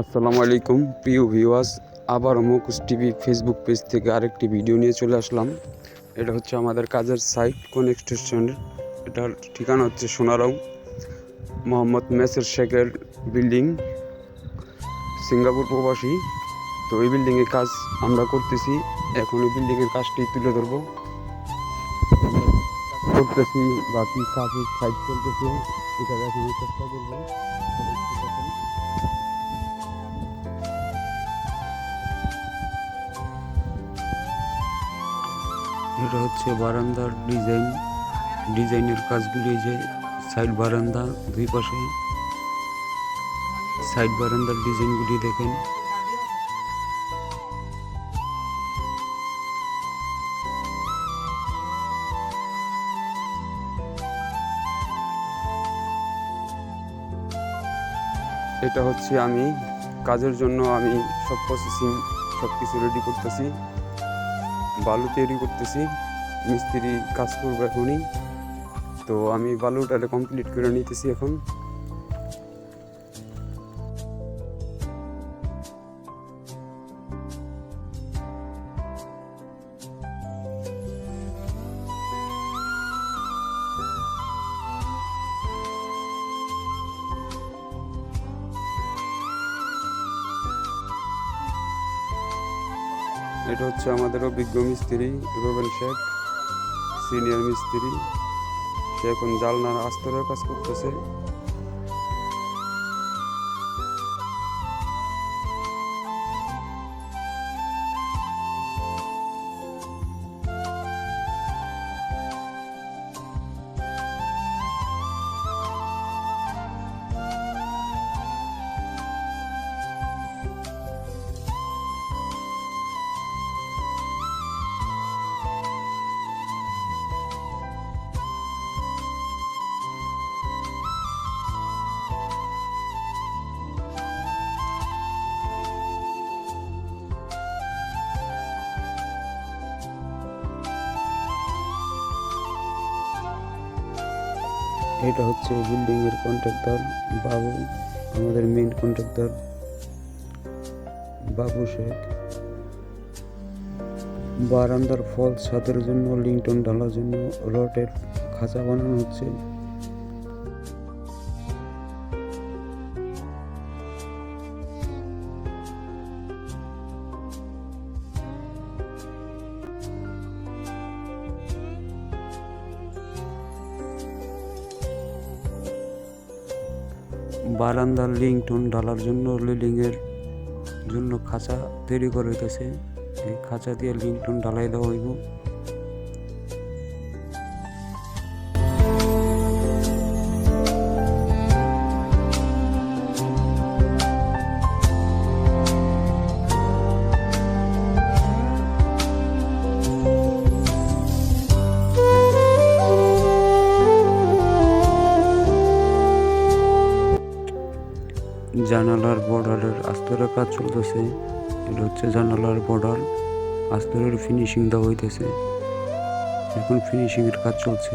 আসসালামু আলাইকুম প্রিয় ভিউয়ার্স, আবার মুকুশ টিভি ফেসবুক পেজ থেকে আরেকটি ভিডিও নিয়ে চলে আসলাম। এটা হচ্ছে আমাদের কাজের সাইট কনস্ট্রাকশনের। এটার ঠিকানা হচ্ছে সোনারং মোহাম্মদ মেসের শেখের বিল্ডিং, সিঙ্গাপুর প্রবাসী। তো এই বিল্ডিংয়ের কাজ আমরা করতেছি। এখন এই বিল্ডিংয়ের কাজটি তুলে ধরবো করতেছি, বাকি কাজের সাইট চলতেছে, এটা দেখানোর চেষ্টা করবো। এটা হচ্ছে বারান্দার ডিজাইনের কাজগুলি, যে সাইড বারান্দা, দুই পাশে সাইড বারান্দার ডিজাইনগুলি দেখেন। এটা হচ্ছে আমি কাজের জন্য আমি সব প্রসেসিং সব কিছু রেডি করতেছি, বালু তৈরি করতেছি, মিস্ত্রি কাজ করবো এখনই। তো আমি বালুটা কমপ্লিট করে নিতেছি এখন। এটা হচ্ছে আমাদের অভিজ্ঞ মিস্ত্রি রুবেল শেখ, সিনিয়র মিস্ত্রি। সে এখন জালনার আস্তরের কাজ করতেছে। এটা হচ্ছে বিল্ডিংয়ের কন্ট্রাক্টর বাবু, আমাদের মেইন কন্ট্রাক্টর বাবু শেখ। বারান্দার ফল ছাদের জন্য লিংটন ঢালার জন্য রডের খাঁচা বানানো হচ্ছে। বারান্দার লিংটন ঢালার জন্য রেলিংয়ের জন্য খাঁচা তৈরি করে হইতেছে। এই খাঁচা দিয়ে লিংটন ঢালাই দেওয়া হইব। জানালার বর্ডারের আস্তরের কাজ চলতেছে। এটা হচ্ছে জানালার বর্ডার, আস্তরের ফিনিশিং দেওয়া হইতেছে। এখন ফিনিশিংয়ের কাজ চলছে।